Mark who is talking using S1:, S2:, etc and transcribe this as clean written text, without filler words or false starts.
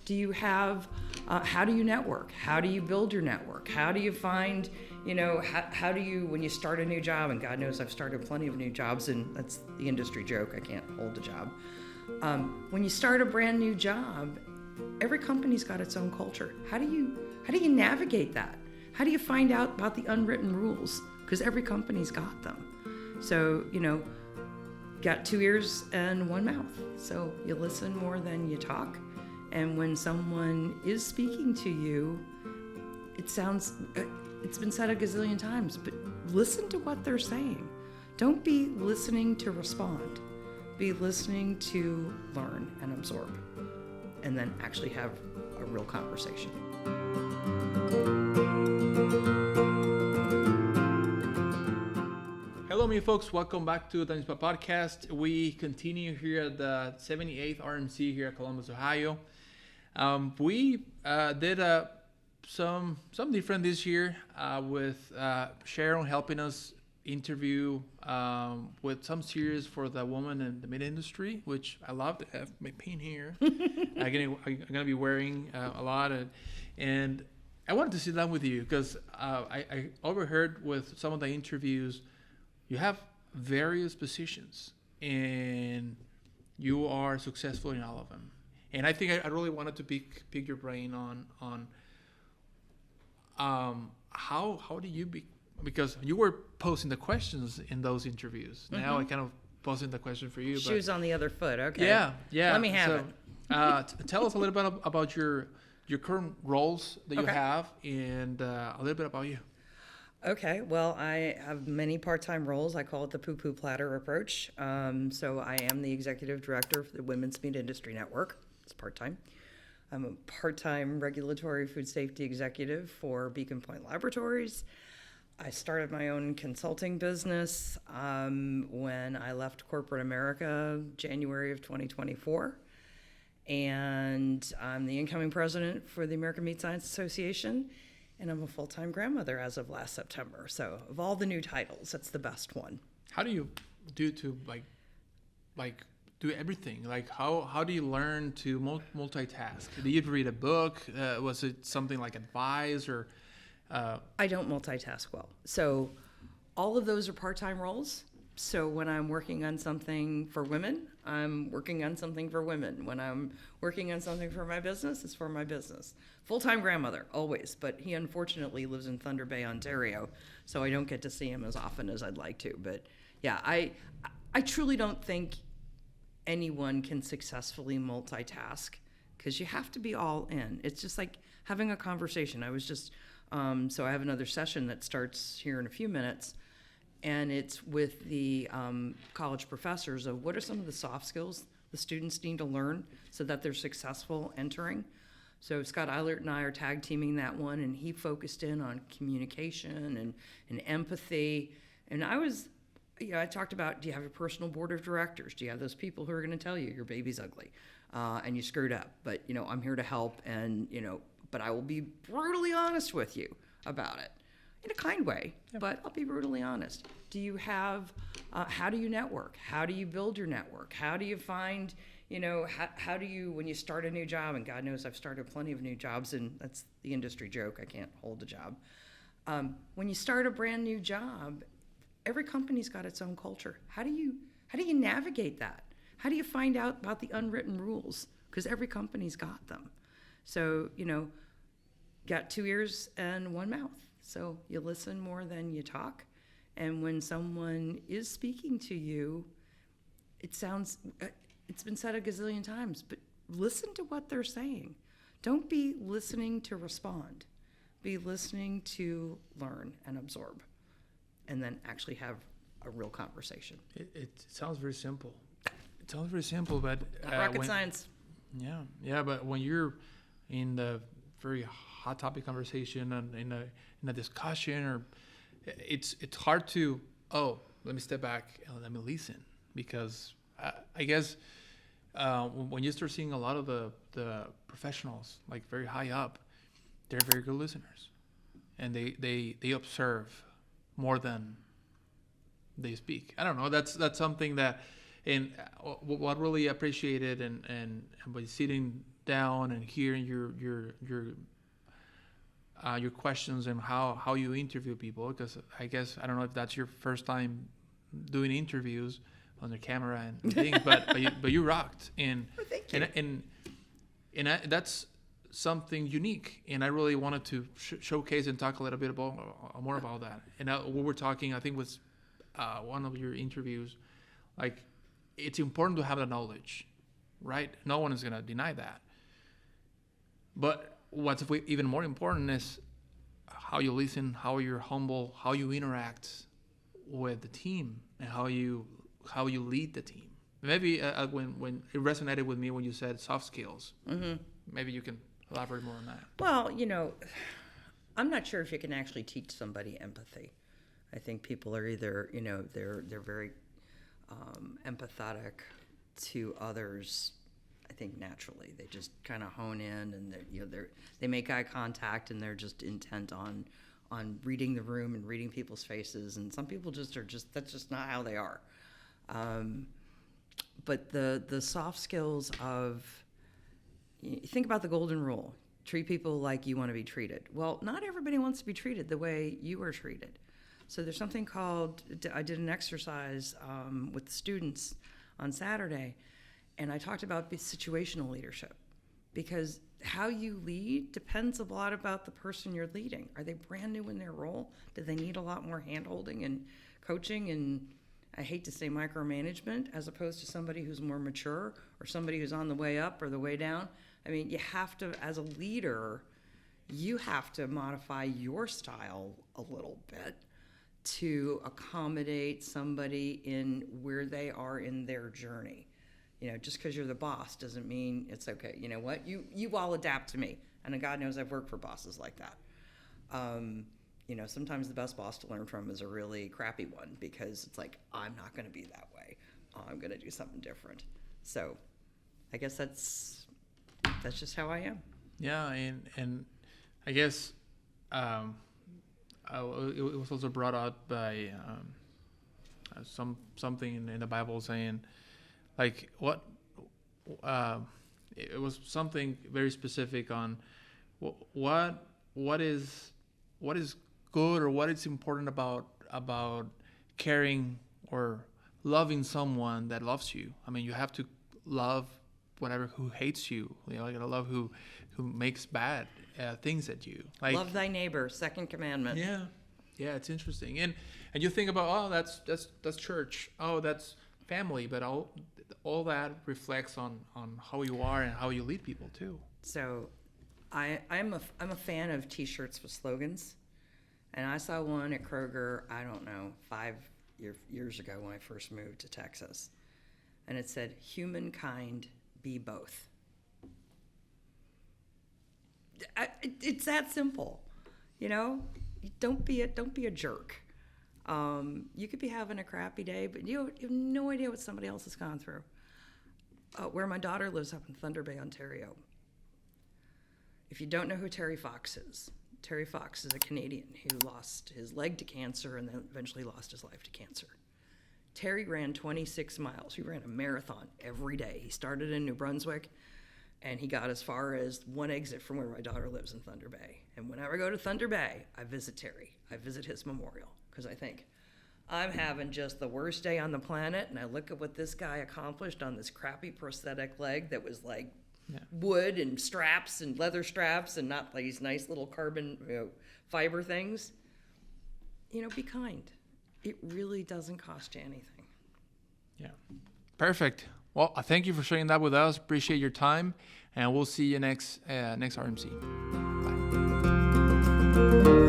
S1: Do you have, how do you network? How do you build your network? How do you find, how do you, when you start a new job, and God knows I've started plenty of new jobs, and that's the industry joke, I can't hold a job. When you start a brand new job, every company's got its own culture. How do you navigate that? How do you find out about the unwritten rules? Because every company's got them. So, got 2 ears and 1 mouth. So you listen more than you talk. And when someone is speaking to you, it's been said a gazillion times, but listen to what they're saying. Don't be listening to respond. Be listening to learn and absorb, and then actually have a real conversation.
S2: Hello, me folks. Welcome back to the MeatsPad podcast. We continue here at the 78th RMC here at Columbus, Ohio. We did some different this year with Sharon helping us interview with some series for the woman in the meat industry, which I love to have my pin here. I'm gonna be wearing a lot, and I wanted to sit down with you because I overheard with some of the interviews. You have various positions, and you are successful in all of them. And I think I really wanted to pick your brain on how do you be, because you were posing the questions in those interviews. Mm-hmm. Now I kind of posing the question for you.
S1: Shoes on the other foot. Okay.
S2: Yeah.
S1: Let me have
S2: it. Tell us a little bit about your current roles that you have, and a little bit about you.
S1: Okay, well, I have many part-time roles. I call it the poo-poo platter approach. So I am the executive director for the Women's Meat Industry Network. It's part-time. I'm a part-time regulatory food safety executive for Beacon Point Laboratories. I started my own consulting business when I left corporate America, January of 2024. And I'm the incoming president for the American Meat Science Association. And I'm a full-time grandmother as of last September. So of all the new titles, that's the best one.
S2: How do you do to do everything? Like how do you learn to multitask? Did you read a book? Was it something like advice or?
S1: I don't multitask well. So all of those are part-time roles. So when I'm working on something for women, I'm working on something for women. When I'm working on something for my business, it's for my business. Full-time grandmother, always, but he unfortunately lives in Thunder Bay, Ontario, so I don't get to see him as often as I'd like to. But yeah, I truly don't think anyone can successfully multitask because you have to be all in. It's just like having a conversation. I was just, so I have another session that starts here in a few minutes, and it's with the college professors of what are some of the soft skills the students need to learn so that they're successful entering. So Scott Eilert and I are tag teaming that one, and he focused in on communication and empathy. And I talked about, do you have a personal board of directors? Do you have those people who are going to tell you your baby's ugly and you screwed up? But, I'm here to help, and, but I will be brutally honest with you about it. In a kind way, but I'll be brutally honest. Do you have, how do you network? How do you build your network? How do you find, how do you, when you start a new job, and God knows I've started plenty of new jobs, and that's the industry joke, I can't hold a job. When you start a brand new job, every company's got its own culture. How do you navigate that? How do you find out about the unwritten rules? Because every company's got them. So, got 2 ears and 1 mouth. So you listen more than you talk. And when someone is speaking to you, it's been said a gazillion times, but listen to what they're saying. Don't be listening to respond. Be listening to learn and absorb, and then actually have a real conversation.
S2: It sounds very simple. It sounds very simple, but
S1: rocket science.
S2: Yeah, but when you're in the very hot topic conversation and in a discussion, or it's hard to let me step back and let me listen, because I guess when you start seeing a lot of the professionals like very high up, they're very good listeners, and they observe more than they speak. I don't know. That's something that, and what really appreciated and by sitting down and hearing your questions and how you interview people, because I guess I don't know if that's your first time doing interviews on the camera and things, but you rocked, and
S1: Oh, thank you.
S2: and that's something unique, and I really wanted to showcase and talk a little bit more about that. And we were talking, I think, was one of your interviews, like it's important to have the knowledge, right? No one is gonna deny that. But what's even more important is how you listen, how you're humble, how you interact with the team, and how you lead the team. Maybe when it resonated with me when you said soft skills. Mm-hmm. Maybe you can elaborate more on that.
S1: Well, I'm not sure if you can actually teach somebody empathy. I think people are either, they're very empathetic to others. I think naturally they just kind of hone in, and they make eye contact, and they're just intent on reading the room and reading people's faces. And some people that's just not how they are. But the soft skills of, think about the golden rule: treat people like you want to be treated. Well, not everybody wants to be treated the way you are treated. So there's something called, I did an exercise with the students on Saturday, and I talked about situational leadership, because how you lead depends a lot about the person you're leading. Are they brand new in their role? Do they need a lot more hand-holding and coaching and, I hate to say, micromanagement, as opposed to somebody who's more mature, or somebody who's on the way up or the way down? I mean, you have to, as a leader, you have to modify your style a little bit to accommodate somebody in where they are in their journey. Just because you're the boss doesn't mean it's okay. You know what? You all adapt to me. And God knows I've worked for bosses like that. Sometimes the best boss to learn from is a really crappy one, because it's like, I'm not going to be that way. I'm going to do something different. So I guess that's just how I am.
S2: Yeah, and I guess it was also brought up by something in the Bible saying, like, what it was something very specific on what is good, or what is important about caring or loving someone that loves you. I mean, you have to love whatever who hates you. You gotta love who makes bad things at you. Like,
S1: love thy neighbor, second commandment.
S2: Yeah, it's interesting. And you think about, that's church. Oh, that's family. But all that reflects on how you are and how you lead people too.
S1: So, I'm a fan of T-shirts with slogans, and I saw one at Kroger, I don't know, 5 years ago when I first moved to Texas, and it said, "Humankind, be both." It's that simple, Don't be a jerk. You could be having a crappy day, but you have no idea what somebody else has gone through. Where my daughter lives, up in Thunder Bay, Ontario. If you don't know who Terry Fox is a Canadian who lost his leg to cancer and then eventually lost his life to cancer. Terry ran 26 miles. He ran a marathon every day. He started in New Brunswick, and he got as far as one exit from where my daughter lives in Thunder Bay. And whenever I go to Thunder Bay, I visit Terry. I visit his memorial, because I think, I'm having just the worst day on the planet, and I look at what this guy accomplished on this crappy prosthetic leg that was like wood and straps and leather straps and not like these nice little carbon fiber things. Be kind. It really doesn't cost you anything.
S2: Yeah. Perfect. Well, thank you for sharing that with us. Appreciate your time, and we'll see you next RMC. Bye.